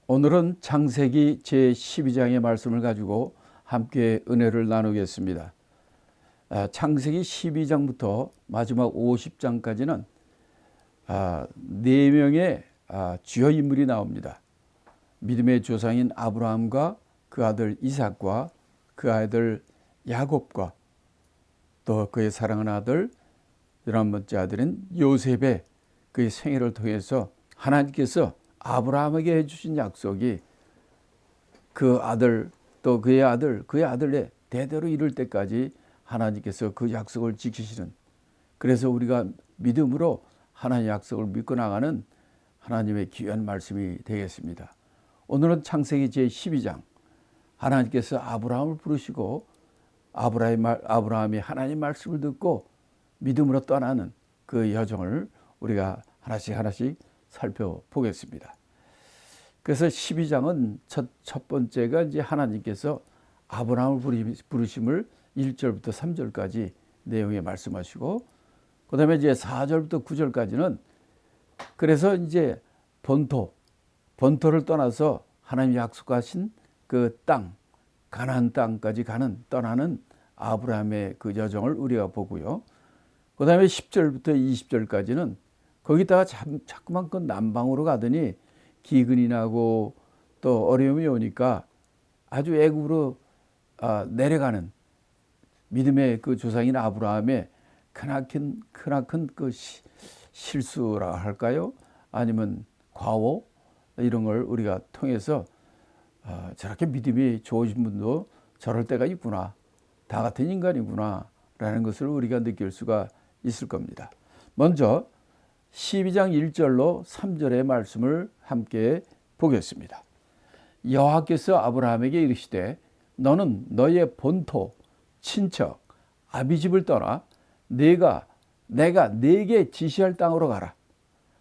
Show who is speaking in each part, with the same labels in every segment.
Speaker 1: 오늘은 창세기 제12장의 말씀을 가지고 함께 은혜를 나누겠습니다. 창세기 12장부터 마지막 50장까지는 4명의 주요 인물이 나옵니다. 믿음의 조상인 아브라함과 그 아들 이삭과 그 아들 야곱과 또 그의 사랑하는 아들 11번째 아들인 요셉의 그의 생애를 통해서 하나님께서 아브라함에게 해주신 약속이 그 아들 또 그의 아들의 대대로 이룰 때까지 하나님께서 그 약속을 지키시는, 그래서 우리가 믿음으로 하나님의 약속을 믿고 나가는 하나님의 귀한 말씀이 되겠습니다. 오늘은 창세기 제12장, 하나님께서 아브라함을 부르시고 아브라함이 하나님 말씀을 듣고 믿음으로 떠나는 그 여정을 우리가 하나씩 살펴보겠습니다. 그래서 12장은 첫 번째가 이제 하나님께서 아브라함을 부르심을 1절부터 3절까지 내용에 말씀하시고, 그 다음에 이제 4절부터 9절까지는 그래서 이제 본토를 떠나서 하나님이 약속하신 그 땅, 가나안 땅까지 떠나는 아브라함의 그 여정을 우리가 보고요. 그 다음에 10절부터 20절까지는 거기다가 자꾸만 그 남방으로 가더니 기근이 나고 또 어려움이 오니까 아주 애굽으로 내려가는 믿음의 그 조상인 아브라함의 크나큰 그 실수라 할까요? 아니면 과오, 이런 걸 우리가 통해서 저렇게 믿음이 좋으신 분도 저럴 때가 있구나, 다 같은 인간이구나 라는 것을 우리가 느낄 수가 있을 겁니다. 먼저 12장 1절로 3절의 말씀을 함께 보겠습니다. 여호와께서 아브라함에게 이르시되 너는 너의 본토, 친척, 아비집을 떠나 내가 네게 지시할 땅으로 가라.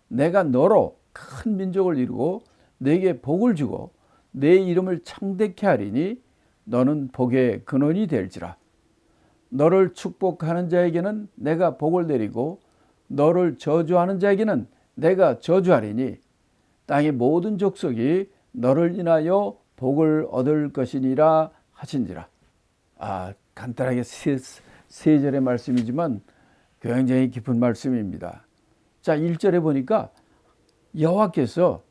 Speaker 1: 내가 너로 큰 민족을 이루고 네게 복을 주고 내 이름을 창대케 하리니 너는 복의 근원이 될지라. 너를 축복하는 자에게는 내가 복을 내리고 너를 저주하는 자에게는 내가 저주하리니 땅의 모든 족속이 너를 인하여 복을 얻을 것이니라 하신지라. 간단하게 세 절의 말씀이지만 굉장히 깊은 말씀입니다. 자, 1절에 보니까 여호와께서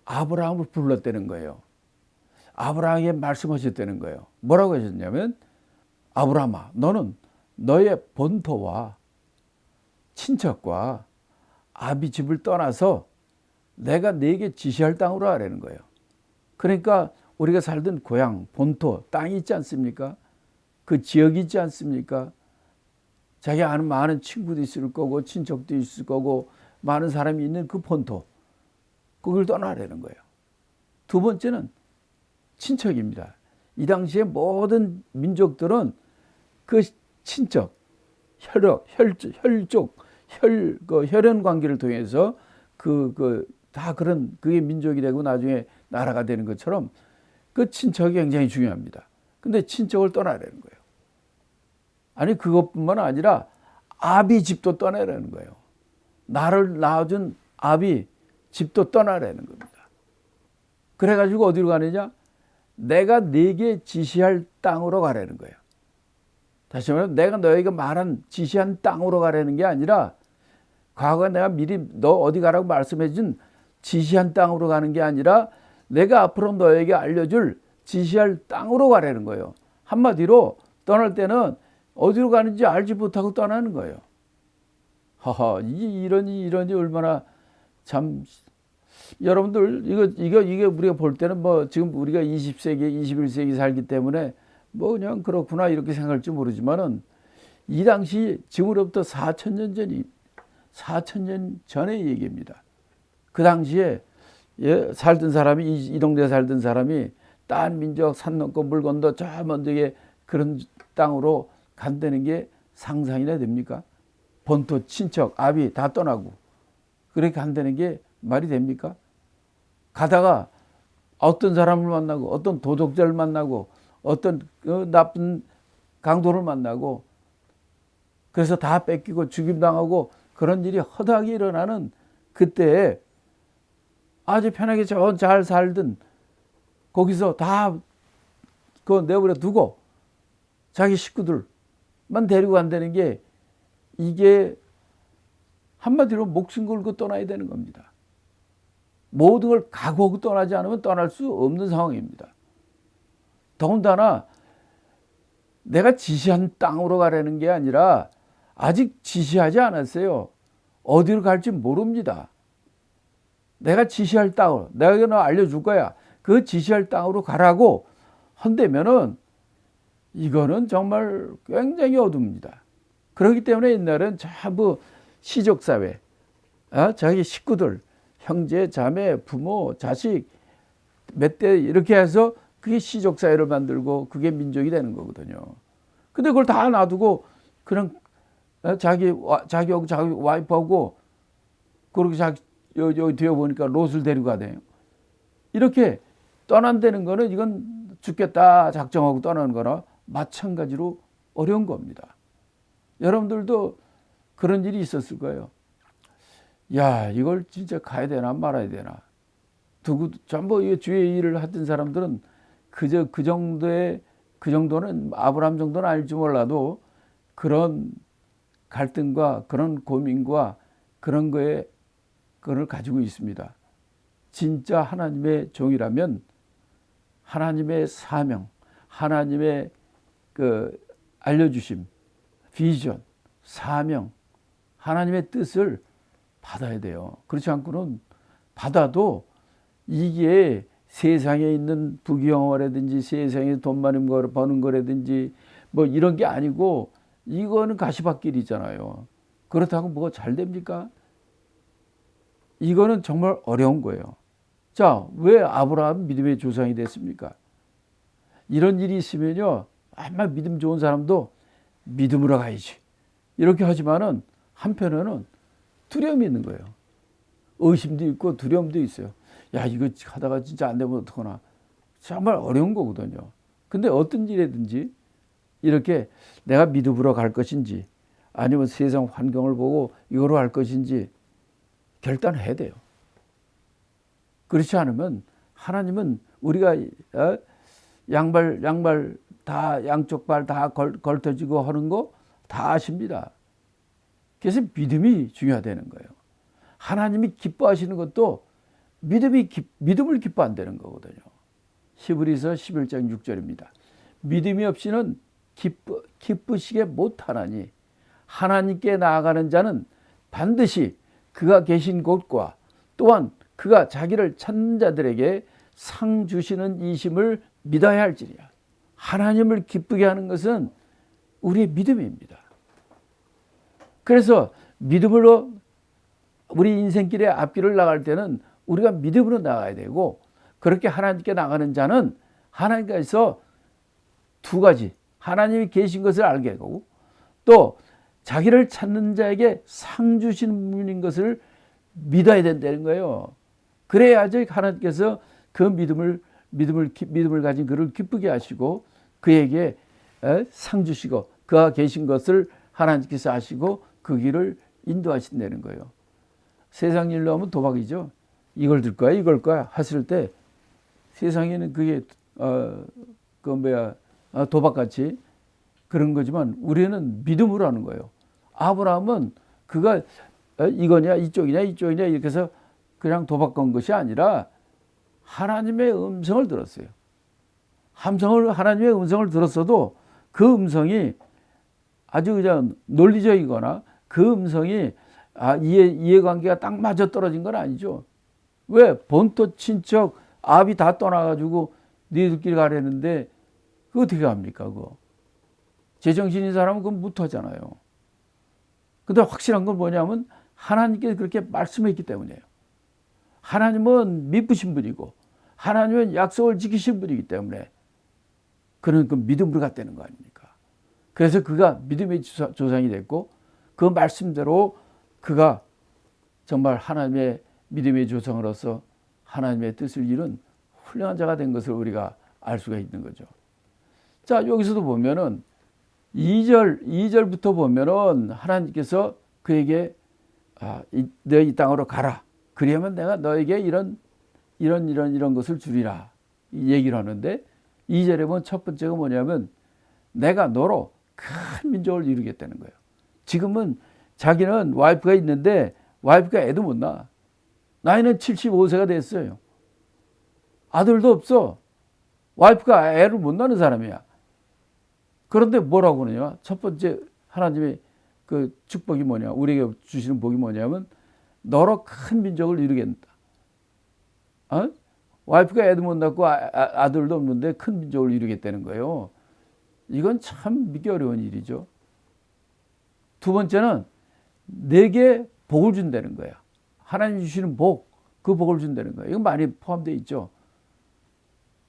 Speaker 1: 아브라함을 불렀다는 거예요. 아브라함에게 말씀하셨다는 거예요. 뭐라고 하셨냐면, 아브라함아, 너는 너의 본토와 친척과 아비집을 떠나서 내가 네게 지시할 땅으로 가라는 거예요. 그러니까 우리가 살던 고향, 본토, 땅이 있지 않습니까? 그 지역이 있지 않습니까? 자기 아는 많은 친구도 있을 거고 친척도 있을 거고 많은 사람이 있는 그 본토, 그걸 떠나라는 거예요. 두 번째는 친척입니다. 이 당시에 모든 민족들은 그 친척, 혈연 관계를 통해서 다 그런 그게 민족이 되고 나중에 나라가 되는 것처럼 그 친척이 굉장히 중요합니다. 근데 친척을 떠나라는 거예요. 아니, 그것뿐만 아니라 아비 집도 떠나라는 거예요. 나를 낳아준 아비 집도 떠나라는 겁니다. 그래가지고 어디로 가느냐? 내가 네게 지시할 땅으로 가라는 거예요. 다시 말하면 내가 너에게 지시한 땅으로 가라는 게 아니라, 과거에 내가 미리 너 어디 가라고 말씀해 준 지시한 땅으로 가는 게 아니라 내가 앞으로 너에게 알려줄 지시할 땅으로 가라는 거예요. 한마디로 떠날 때는 어디로 가는지 알지 못하고 떠나는 거예요. 이러니 얼마나 참, 여러분들 이게 우리가 볼 때는 지금 우리가 20세기 21세기 살기 때문에 그냥 그렇구나 이렇게 생각할지 모르지만은, 이 당시 지금으로부터 4,000년 전의 얘기입니다. 그 당시에 살던 사람이, 이 동네에 살던 사람이 딴 민족 산 넘고 물 건너 저 먼저에 그런 땅으로 간다는 게 상상이나 됩니까? 본토, 친척, 아비 다 떠나고 그렇게 간다는 게 말이 됩니까? 가다가 어떤 사람을 만나고 어떤 도적자를 만나고 어떤 나쁜 강도를 만나고 그래서 다 뺏기고 죽임당하고 그런 일이 허다하게 일어나는 그때에 아주 편하게 잘 살던 거기서 다 그거 내버려 두고 자기 식구들만 데리고 간다는 게 이게 한마디로 목숨 걸고 떠나야 되는 겁니다. 모든 걸 각오하고 떠나지 않으면 떠날 수 없는 상황입니다. 더군다나 내가 지시한 땅으로 가라는 게 아니라 아직 지시하지 않았어요. 어디로 갈지 모릅니다. 내가 지시할 땅으로, 내가 너 알려줄 거야. 그 지시할 땅으로 가라고 한다면은 이거는 정말 굉장히 어둡니다. 그렇기 때문에 옛날엔 전부 시족사회, 자기 식구들, 형제, 자매, 부모, 자식, 몇 대 이렇게 해서 그게 시족사회를 만들고 그게 민족이 되는 거거든요. 근데 그걸 다 놔두고 그냥 자기하고 자기 와이프하고 그렇게 여기 뒤에 보니까 롯을 데리고 가대요. 이렇게 떠난다는 거는 이건 죽겠다 작정하고 떠나는 거나 마찬가지로 어려운 겁니다. 여러분들도 그런 일이 있었을 거예요. 야, 이걸 진짜 가야 되나 말아야 되나. 전부 주의 일을 하던 사람들은 그저 그 정도는 아브라함 정도는 알지 몰라도 그런 갈등과 그런 고민과 그런 거에 그걸 가지고 있습니다. 진짜 하나님의 종이라면 하나님의 사명, 하나님의 그 알려주심, 비전, 사명, 하나님의 뜻을 받아야 돼요. 그렇지 않고는 받아도 이게 세상에 있는 부귀영화라든지 세상에 돈 많이 버는 거라든지 뭐 이런 게 아니고 이거는 가시밭길이잖아요. 그렇다고 뭐가 잘 됩니까? 이거는 정말 어려운 거예요. 자, 왜 아브라함 믿음의 조상이 됐습니까? 이런 일이 있으면요, 아마 믿음 좋은 사람도 믿음으로 가야지 이렇게 하지만은 한편에는 두려움이 있는 거예요. 의심도 있고 두려움도 있어요. 야, 이거 하다가 진짜 안 되면 어떡하나. 정말 어려운 거거든요. 근데 어떤 일이든지 이렇게 내가 믿음으로 갈 것인지 아니면 세상 환경을 보고 이거로 할 것인지 결단해야 돼요. 그렇지 않으면 하나님은 우리가 양발 다 양쪽 발 다 걸터지고 하는 거 다 아십니다. 그래서 믿음이 중요하다는 거예요. 하나님이 기뻐하시는 것도 믿음을 기뻐한다는 거거든요. 히브리서 11장 6절입니다. 믿음이 없이는 기쁘시게 못하나니 하나님께 나아가는 자는 반드시 그가 계신 곳과 또한 그가 자기를 찾는 자들에게 상 주시는 이심을 믿어야 할지니라. 하나님을 기쁘게 하는 것은 우리의 믿음입니다. 그래서 믿음으로 우리 인생길의 앞길을 나갈 때는 우리가 믿음으로 나가야 되고 그렇게 하나님께 나가는 자는 하나님께서 두 가지 하나님이 계신 것을 알게 되고 또 자기를 찾는 자에게 상 주시는 분인 것을 믿어야 된다는 거예요. 그래야지 하나님께서 그 믿음을 가진 그를 기쁘게 하시고 그에게 상 주시고 그가 계신 것을 하나님께서 아시고 그 길을 인도하신다는 거예요. 세상 일로 하면 도박이죠. 이걸 들 거야 이걸 거야 하실 때 세상에는 그게 도박같이 그런 거지만 우리는 믿음으로 하는 거예요. 아브라함은 그가 이거냐 이쪽이냐 이렇게 해서 그냥 도박 건 것이 아니라 하나님의 음성을 들었어요. 하나님의 음성을 들었어도 그 음성이 아주 그냥 논리적이거나 그 음성이 이해관계가 딱 맞아 떨어진 건 아니죠. 왜? 본토 친척 아비 다 떠나가지고 너희들끼리 가려는데 그거 어떻게 합니까? 그거 제정신인 사람은 그건 못하잖아요. 근데 확실한 건 뭐냐면 하나님께 그렇게 말씀했기 때문이에요. 하나님은 믿으신 분이고 하나님은 약속을 지키신 분이기 때문에 그는 그 믿음으로 갔다는 거 아닙니까? 그래서 그가 믿음의 조상이 됐고 그 말씀대로 그가 정말 하나님의 믿음의 조상으로서 하나님의 뜻을 이룬 훌륭한 자가 된 것을 우리가 알 수가 있는 거죠. 자, 여기서도 보면은 2절부터 보면은 하나님께서 그에게 너 이 땅으로 가라. 그러면 내가 너에게 이런 것을 주리라. 얘기를 하는데 2절에 보면 첫 번째가 뭐냐면 내가 너로 큰 민족을 이루겠다는 거예요. 지금은 자기는 와이프가 있는데 와이프가 애도 못 낳아. 나이는 75세가 됐어요. 아들도 없어. 와이프가 애를 못 낳는 사람이야. 그런데 뭐라고 그러냐? 첫 번째 하나님의 그 축복이 뭐냐? 우리에게 주시는 복이 뭐냐면 너로 큰 민족을 이루겠다. 어? 와이프가 애도 못 낳고 아들도 없는데 큰 민족을 이루겠다는 거예요. 이건 참 믿기 어려운 일이죠. 두 번째는 내게 복을 준다는 거야. 하나님 주시는 복, 그 복을 준다는 거야. 이건 많이 포함되어 있죠.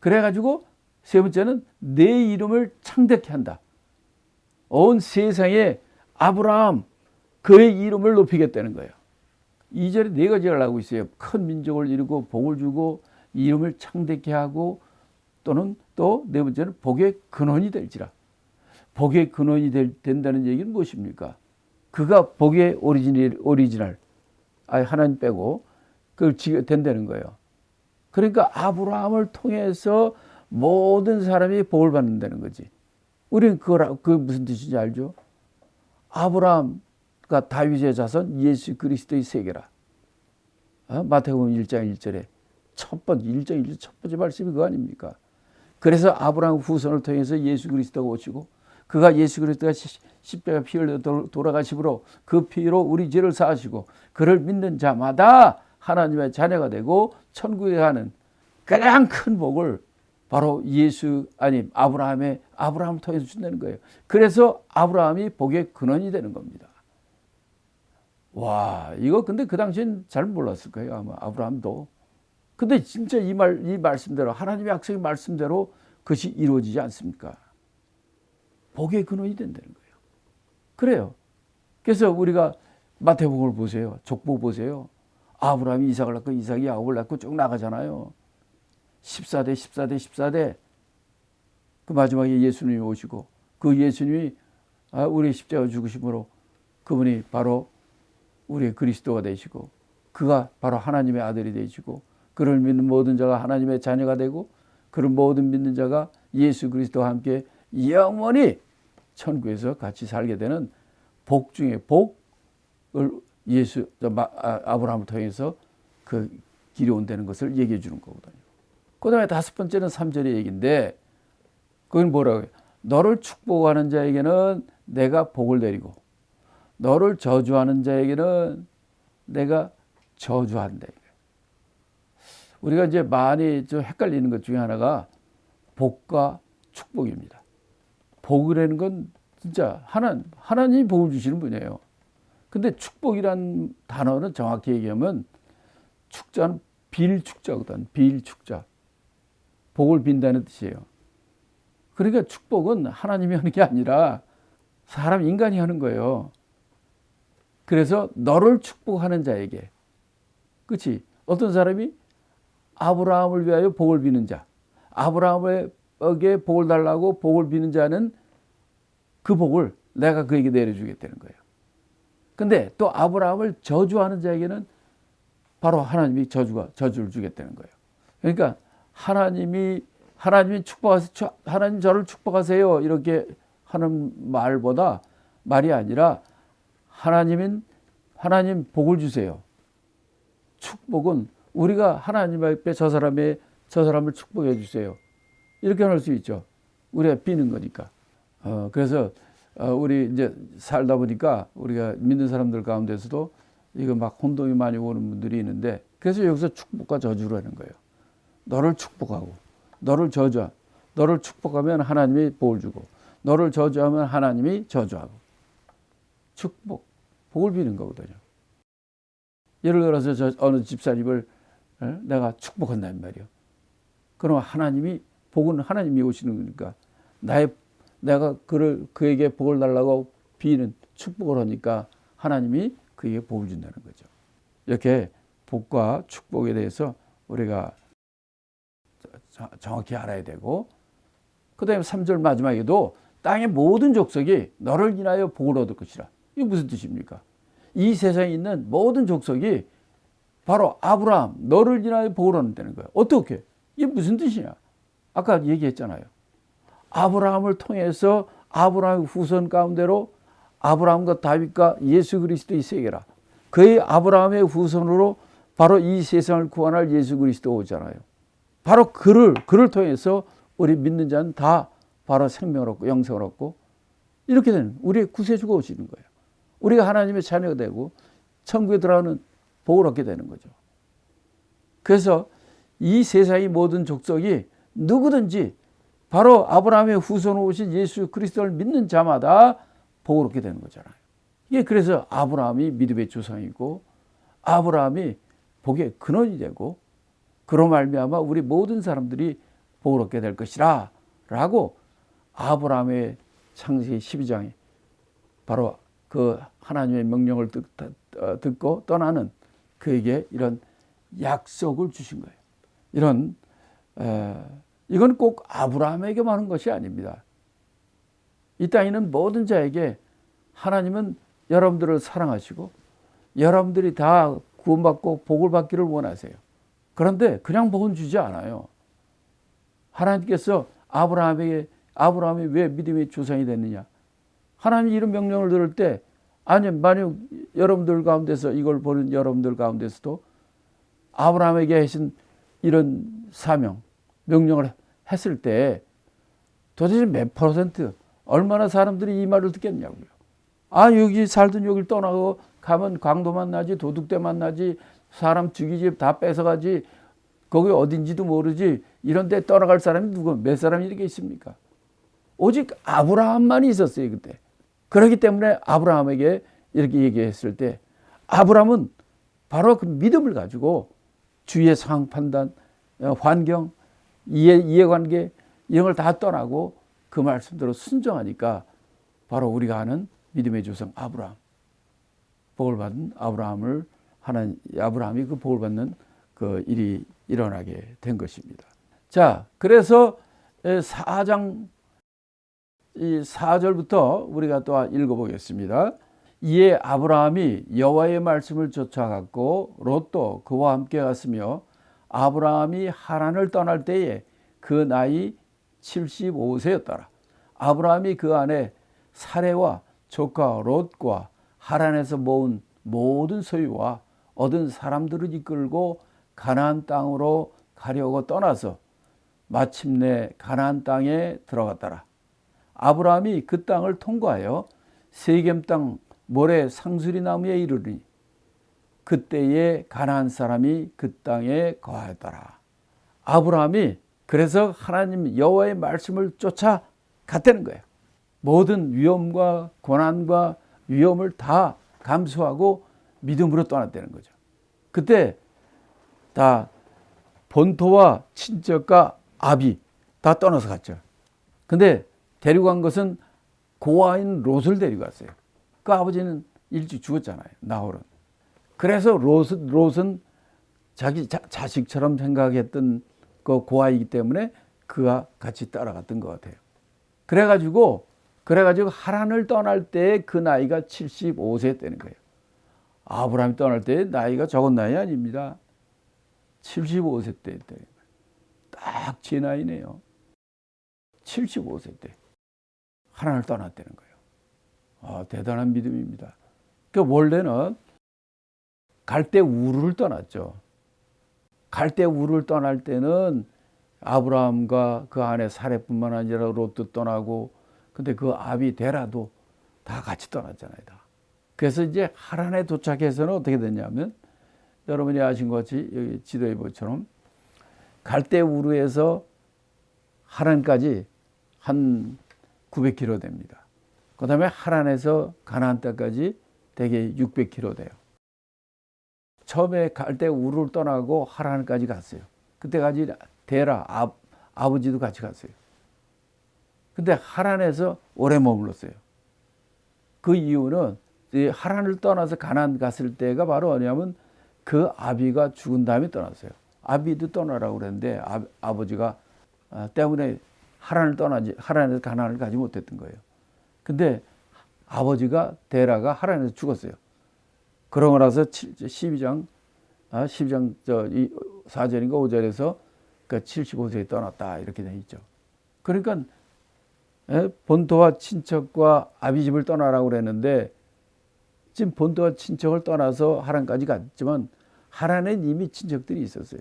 Speaker 1: 그래가지고 세 번째는 내 이름을 창대케 한다. 온 세상에 아브라함, 그의 이름을 높이겠다는 거예요. 2절에 네 가지를 하고 있어요. 큰 민족을 이루고 복을 주고 이름을 창대케 하고 또는 또 네 번째는 복의 근원이 될지라. 복의 근원이 된다는 얘기는 무엇입니까? 그가 복의 오리지널, 하나님 빼고 그걸 된다는 거예요. 그러니까 아브라함을 통해서 모든 사람이 복을 받는다는 거지. 우리는 그게 무슨 뜻인지 알죠? 아브라함과 다윗의 자손 예수 그리스도의 세계라. 마태복음 1장 1절에 첫 번째 말씀이 그거 아닙니까? 그래서 아브라함 후손을 통해서 예수 그리스도가 오시고 그가 예수 그리스도가 십자가 피 흘려 돌아가심으로 그 피로 우리 죄를 사하시고 그를 믿는 자마다 하나님의 자녀가 되고 천국에 가는 가장 큰 복을 바로 아브라함을 통해서 준다는 거예요. 그래서 아브라함이 복의 근원이 되는 겁니다. 와, 이거 근데 그 당시엔 잘 몰랐을 거예요. 아마 아브라함도. 근데 진짜 이 말씀대로 하나님의 약속의 말씀대로 그것이 이루어지지 않습니까? 복의 근원이 된다는 거예요. 그래요. 그래서 우리가 마태복음을 보세요. 족보 보세요. 아브라함이 이삭을 낳고 이삭이 야곱을 낳고 쭉 나가잖아요. 14대. 그 마지막에 예수님이 오시고 그 예수님이 우리 십자가 죽으심으로 그분이 바로 우리의 그리스도가 되시고 그가 바로 하나님의 아들이 되시고 그를 믿는 모든 자가 하나님의 자녀가 되고 그를 모든 믿는 자가 예수 그리스도와 함께 영원히 천국에서 같이 살게 되는 복 중에 복을 아브라함을 통해서 그 길이 온다는 것을 얘기해 주는 거거든요. 그 다음에 다섯 번째는 3절의 얘기인데 그건 뭐라고 해요? 너를 축복하는 자에게는 내가 복을 내리고 너를 저주하는 자에게는 내가 저주한다. 우리가 이제 많이 좀 헷갈리는 것 중에 하나가 복과 축복입니다. 복이라는 건 진짜 하나님이 복을 주시는 분이에요. 근데 축복이란 단어는 정확히 얘기하면 축자는 빌축자거든. 빌축자. 복을 빈다는 뜻이에요. 그러니까 축복은 하나님이 하는 게 아니라 인간이 하는 거예요. 그래서 너를 축복하는 자에게. 그렇지? 어떤 사람이 아브라함을 위하여 복을 비는 자. 아브라함에게 복을 달라고 복을 비는 자는 그 복을 내가 그에게 내려주겠다는 거예요. 근데 또 아브라함을 저주하는 자에게는 바로 하나님이 저주를 주겠다는 거예요. 그러니까 하나님이 축복하세요. 하나님 저를 축복하세요. 이렇게 하는 말이 아니라 하나님 복을 주세요. 축복은 우리가 하나님 앞에 저 사람을 축복해 주세요. 이렇게 할 수 있죠. 우리가 비는 거니까. 그래서 우리 이제 살다 보니까 우리가 믿는 사람들 가운데서도 이거 막 혼동이 많이 오는 분들이 있는데 그래서 여기서 축복과 저주를 하는 거예요. 너를 축복하고 너를 축복하면 하나님이 복을 주고 너를 저주하면 하나님이 저주하고 복을 비는 거거든요. 예를 들어서 어느 집사님을 내가 축복한다는 말이에요. 그럼 복은 하나님이 오시는 거니까 내가 그에게 복을 달라고 비는 축복을 하니까 하나님이 그에게 복을 준다는 거죠. 이렇게 복과 축복에 대해서 우리가 정확히 알아야 되고 그 다음에 3절 마지막에도 땅의 모든 족속이 너를 인하여 복을 얻을 것이라. 이게 무슨 뜻입니까? 이 세상에 있는 모든 족속이 바로 아브라함 너를 인하여 복을 얻는다는 거예요. 어떻게? 이게 무슨 뜻이냐? 아까 얘기했잖아요. 아브라함을 통해서 아브라함의 후손 가운데로 아브라함과 다윗과 예수 그리스도의 세계라. 그의 아브라함의 후손으로 바로 이 세상을 구원할 예수 그리스도 오잖아요. 바로 그를 통해서 우리 믿는 자는 다 바로 생명을 얻고 영생을 얻고 이렇게 되는 우리의 구세주가 오시는 거예요. 우리가 하나님의 자녀가 되고 천국에 들어가는 복을 얻게 되는 거죠. 그래서 이 세상의 모든 족속이 누구든지 바로 아브라함의 후손으로 오신 예수 그리스도를 믿는 자마다 복을 얻게 되는 거잖아요. 이게 그래서 아브라함이 믿음의 조상이고 아브라함이 복의 근원이 되고 그로 말미암아 우리 모든 사람들이 복을 얻게 될 것이라 라고 아브라함의 창세기 12장에 바로 그 하나님의 명령을 듣고 떠나는 그에게 이런 약속을 주신 거예요. 이건 꼭 아브라함에게만 하는 것이 아닙니다. 이 땅에 있는 모든 자에게 하나님은 여러분들을 사랑하시고 여러분들이 다 구원받고 복을 받기를 원하세요. 그런데 그냥 복은 주지 않아요. 하나님께서 아브라함이 왜 믿음의 조상이 됐느냐? 하나님이 이런 명령을 들을 때 만약 여러분들 가운데서 이걸 보는 여러분들 가운데서도 아브라함에게 하신 이런 사명, 명령을 했을 때 도대체 몇 퍼센트 얼마나 사람들이 이 말을 듣겠냐고요. 여기 살던 여기를 떠나고 가면 강도 만나지 도둑대 만나지 사람 죽이지 다 뺏어가지 거기 어딘지도 모르지 이런 데 떠나갈 사람이 몇 사람이 이렇게 있습니까? 오직 아브라함만이 있었어요 그때. 그렇기 때문에 아브라함에게 이렇게 얘기했을 때 아브라함은 바로 그 믿음을 가지고 주위의 상황 판단, 환경, 이해관계 이런 걸 다 떠나고 그 말씀대로 순종하니까 바로 우리가 아는 믿음의 조상 아브라함, 복을 받은 아브라함이 그 복을 받는 그 일이 일어나게 된 것입니다. 자, 그래서 4장 4절부터 우리가 또 읽어보겠습니다. 이에 아브라함이 여호와의 말씀을 쫓아갔고 롯도 그와 함께 갔으며 아브라함이 하란을 떠날 때에 그 나이 75세였더라. 아브라함이 그 안에 사레와 조카 롯과 하란에서 모은 모든 소유와 얻은 사람들을 이끌고 가나안 땅으로 가려고 떠나서 마침내 가나안 땅에 들어갔더라. 아브라함이 그 땅을 통과하여 세겜 땅 모래 상수리 나무에 이르르니 그때에 가나안 사람이 그 땅에 거하였더라. 아브라함이 그래서 하나님 여호와의 말씀을 쫓아갔다는 거예요. 모든 위험과 고난과 위험을 다 감수하고 믿음으로 떠났다는 거죠. 그때 다 본토와 친척과 아비 다 떠나서 갔죠. 근데 데리고 간 것은 고아인 롯을 데리고 갔어요. 그 아버지는 일찍 죽었잖아요. 나홀은. 그래서 롯은 자기 자식처럼 생각했던 그 고아이기 때문에 그가 같이 따라갔던 것 같아요. 그래가지고 하란을 떠날 때 그 나이가 75세였다는 거예요. 아브라함이 떠날 때 나이가 적은 나이 아닙니다. 75세 때였다는 거예요. 딱 제 나이네요. 75세 때 하란을 떠났다는 거예요. 대단한 믿음입니다. 원래는 갈대 우르를 떠났죠. 갈대 우르를 떠날 때는 아브라함과 그 안에 사레뿐만 아니라 롯도 떠나고 근데 그 아비 데라도 다 같이 떠났잖아요. 다. 그래서 이제 하란에 도착해서는 어떻게 됐냐면 여러분이 아신 것 같이 여기 지도에 보처럼 갈대 우르에서 하란까지 한 900km 됩니다. 그 다음에 하란에서 가나안 땅까지 대개 600km 돼요. 처음에 갈대 우르를 떠나고 하란까지 갔어요. 그때까지 데라 아버지도 같이 갔어요. 근데 하란에서 오래 머물렀어요. 그 이유는 하란을 떠나서 가나안 갔을 때가 바로 뭐냐면 그 아비가 죽은 다음에 떠났어요. 아비도 떠나라고 그랬는데 아버지가 때문에 하란에서 가나안을 가지 못했던 거예요. 근데 아버지가 데라가 하란에서 죽었어요. 그러고 나서 12장 4절인가 5절에서 그러니까 75세에 떠났다 이렇게 돼 있죠. 그러니까 본토와 친척과 아비집을 떠나라고 그랬는데 지금 본토와 친척을 떠나서 하란까지 갔지만 하란엔 이미 친척들이 있었어요.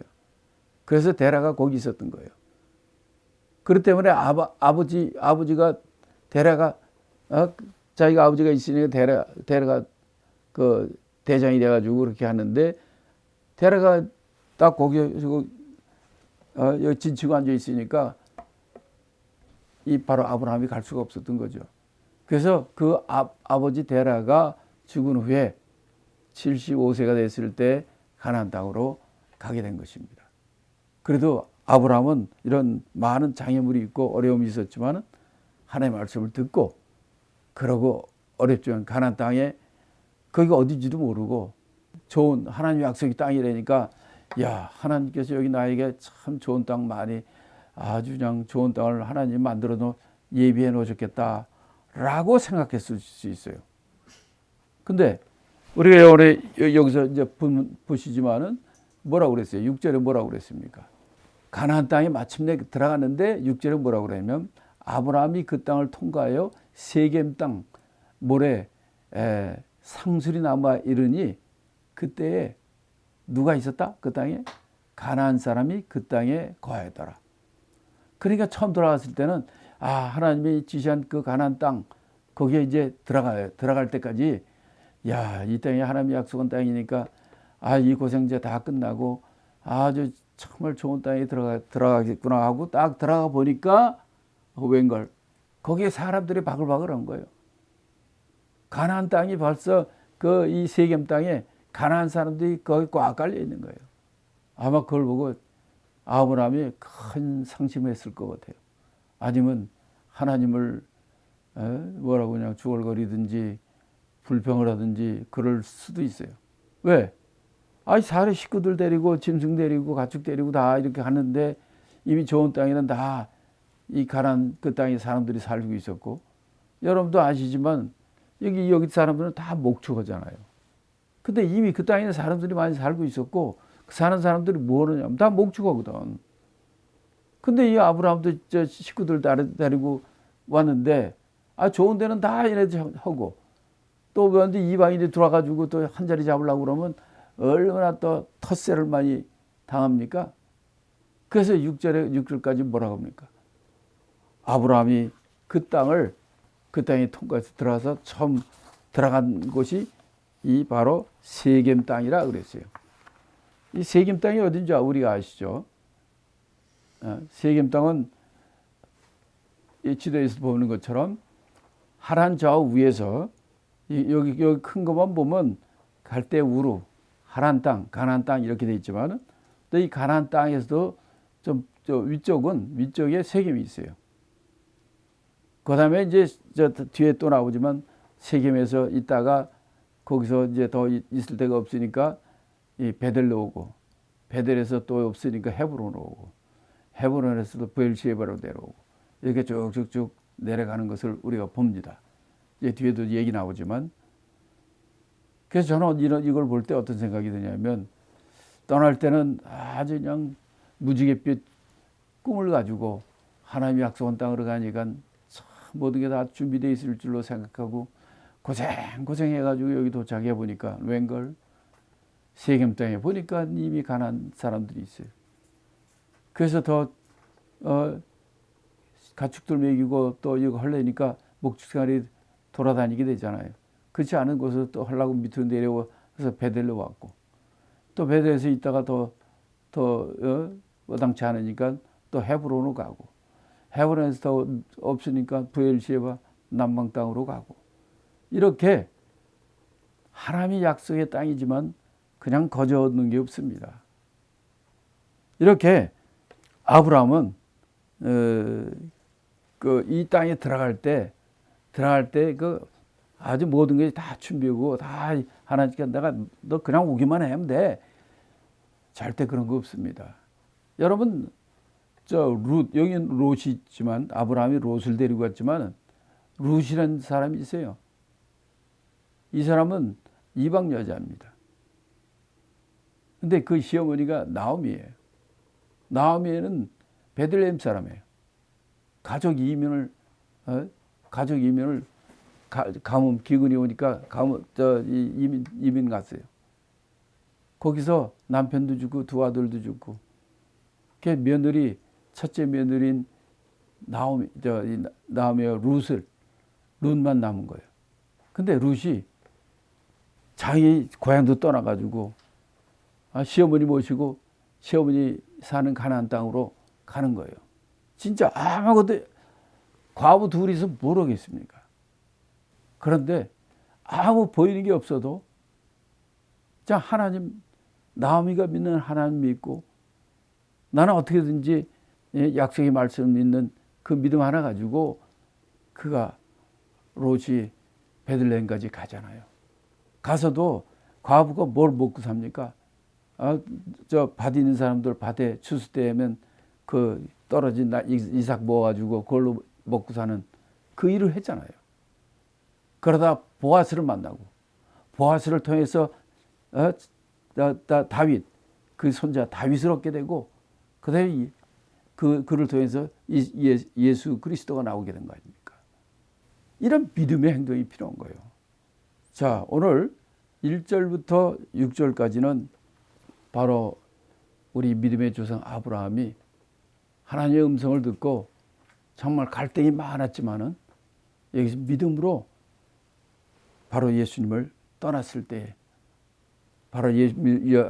Speaker 1: 그래서 데라가 거기 있었던 거예요. 그렇기 때문에 아버지가 데라가 자기가 아버지가 있으니까 데라가 그 대장이 돼가지고 그렇게 하는데 데라가 딱 거기 여기 진치고 앉아 있으니까 이 바로 아브라함이 갈 수가 없었던 거죠. 그래서 그 아버지 데라가 죽은 후에 75세가 됐을 때 가나안 땅으로 가게 된 것입니다. 그래도 아브라함은 이런 많은 장애물이 있고 어려움이 있었지만 하나님의 말씀을 듣고 그러고 어렵지만 가나안 땅에 거기가 어딘지도 모르고 좋은 하나님의 약속의 땅이라니까 야 하나님께서 여기 나에게 참 좋은 땅 많이 아주 그냥 좋은 땅을 하나님 만들어 예비해 놓으셨겠다라고 생각했을 수 있어요. 근데 우리가 오늘 여기서 이제 보시지만은 뭐라고 그랬어요? 6절에 뭐라고 그랬습니까? 가나안 땅에 마침내 들어갔는데 6절에 뭐라고 그러냐면 아브라함이 그 땅을 통과하여 세겜 땅 모래 상술이 남아 이르니 그때에 누가 있었다? 그 땅에 가나안 사람이 그 땅에 거하였더라. 그러니까 처음 들어갔을 때는 하나님이 지시한 그 가나안 땅 거기에 이제 들어갈 때까지 야, 이 땅이 하나님이 약속한 땅이니까 이 고생 이제 다 끝나고 아주 정말 좋은 땅에 들어가겠구나 하고 딱 들어가 보니까 웬걸 거기에 사람들이 바글바글한 거예요. 가나안 땅이 벌써 그 이 세겜 땅에 가나안 사람들이 거기 꽉 깔려 있는 거예요. 아마 그걸 보고 아브라함이 큰 상심했을 것 같아요. 아니면 하나님을 뭐라고 그냥 중얼거리든지 불평을 하든지 그럴 수도 있어요. 왜? 사례 식구들 데리고 짐승 데리고 가축 데리고 다 이렇게 하는데 이미 좋은 땅에는 다 이 가나안 그 땅에 사람들이 살고 있었고 여러분도 아시지만 여기 사람들은 다 목축하잖아요. 근데 이미 그 땅에는 사람들이 많이 살고 있었고 그 사는 사람들이 뭐 하느냐면 다 목축하거든. 근데 이 아브라함도 저 식구들 데리고 왔는데 좋은 데는 다 얘네들 하고 또 그런데 이방인이 들어와가지고 또 한 자리 잡으려고 그러면 얼마나 또 텃세를 많이 당합니까? 그래서 6절까지 뭐라고 합니까? 아브라함이 그 땅에 통과해서 들어가서 처음 들어간 곳이 이 바로 세겜 땅이라 그랬어요. 이 세겜 땅이 어딘지 우리가 아시죠? 세겜 땅은 이 지도에서 보는 것처럼 하란 좌우 위에서 여기 큰 것만 보면 갈대 우루 하란 땅, 가나안 땅 이렇게 돼 있지만 또 이 가나안 땅에서도 좀 위쪽에 세겜이 있어요. 그다음에 이제 저 뒤에 또 나오지만 세겜에서 있다가 거기서 이제 더 있을 데가 없으니까 이 베델로 오고 베델에서 또 없으니까 헤브론으로 오고 헤브론에서도 브엘시에바로 내려오고 이렇게 쭉쭉쭉 내려가는 것을 우리가 봅니다. 이제 뒤에도 얘기 나오지만 그래서 저는 이걸 볼 때 어떤 생각이 드냐면 떠날 때는 아주 그냥 무지갯빛 꿈을 가지고 하나님이 약속한 땅으로 가니까 모든 게 다 준비되어 있을 줄로 생각하고 고생해가지고 여기 도착해 보니까 웬걸 세겜 땅에 보니까 이미 가난 사람들이 있어요. 그래서 더 가축들 먹이고 또 이거 하려니까 목축생활이 돌아다니게 되잖아요. 그렇지 않은 곳을 또 하려고 밑으로 내려와서 베델로 왔고 또 베델에서 있다가 더 마땅치 않으니까 또 헤브론으로 가고 헤브론에서 더 없으니까 브엘시에바 남방 땅으로 가고 이렇게 하나님이 약속의 땅이지만 그냥 거저 얻는 게 없습니다. 이렇게 아브라함은 이 땅에 들어갈 때 그 아주 모든 게 다 준비하고 다 하나님께 너 그냥 오기만 하면 돼. 절대 그런 거 없습니다. 여러분 여기는 롯이 있지만 아브라함이 롯을 데리고 갔지만 롯이라는 사람이 있어요. 이 사람은 이방 여자입니다. 근데 그 시어머니가 나오미예요. 나오미는 베들레헴 사람이에요. 가족 이민을 가뭄 기근이 오니까 이민 갔어요. 거기서 남편도 죽고 두 아들도 죽고. 그 며느리 첫째 며느리인 나오미와 룻만 남은 거예요. 근데 룻이 자기 고향도 떠나가지고 시어머니 모시고 시어머니 사는 가나안 땅으로 가는 거예요. 진짜 아무것도 과부 둘이서 뭘 하겠습니까? 그런데 아무 보이는 게 없어도 자 하나님 나오미가 믿는 하나님 믿고 나는 어떻게든지 약속의 말씀을 믿는 그 믿음 하나 가지고 그가 롯이 베들레헴까지 가잖아요. 가서도 과부가 뭘 먹고 삽니까? 저 밭 있는 사람들 밭에 추수 때면 그 떨어진 이삭 모아가지고 그걸로 먹고 사는 그 일을 했잖아요. 그러다 보아스를 만나고 보아스를 통해서 다윗 그 손자 다윗을 얻게 되고 그다음에 그를 통해서 예수 그리스도가 나오게 된 거 아닙니까? 이런 믿음의 행동이 필요한 거예요. 자, 오늘 1절부터 6절까지는 바로 우리 믿음의 조상 아브라함이 하나님의 음성을 듣고 정말 갈등이 많았지만은 여기서 믿음으로 바로 예수님을 떠났을 때, 바로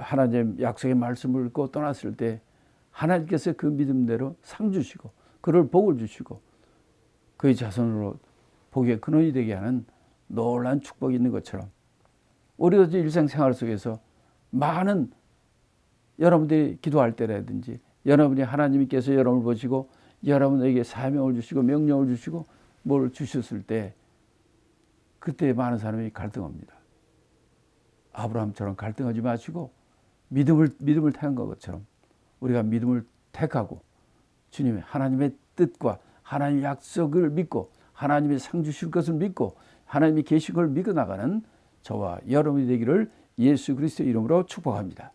Speaker 1: 하나님의 약속의 말씀을 듣고 떠났을 때 하나님께서 그 믿음대로 상 주시고 그를 복을 주시고 그의 자손으로 복의 근원이 되게 하는 놀라운 축복이 있는 것처럼 우리도 일상생활 속에서 많은 여러분들이 기도할 때라든지 여러분이 하나님께서 여러분을 보시고 여러분에게 사명을 주시고 명령을 주시고 뭘 주셨을 때 그때 많은 사람이 갈등합니다. 아브라함처럼 갈등하지 마시고 믿음을 택한 것처럼 우리가 믿음을 택하고 주님의 하나님의 뜻과 하나님의 약속을 믿고 하나님의 상 주실 것을 믿고 하나님이 계신 걸 믿어 나가는 저와 여러분이 되기를 예수 그리스도의 이름으로 축복합니다.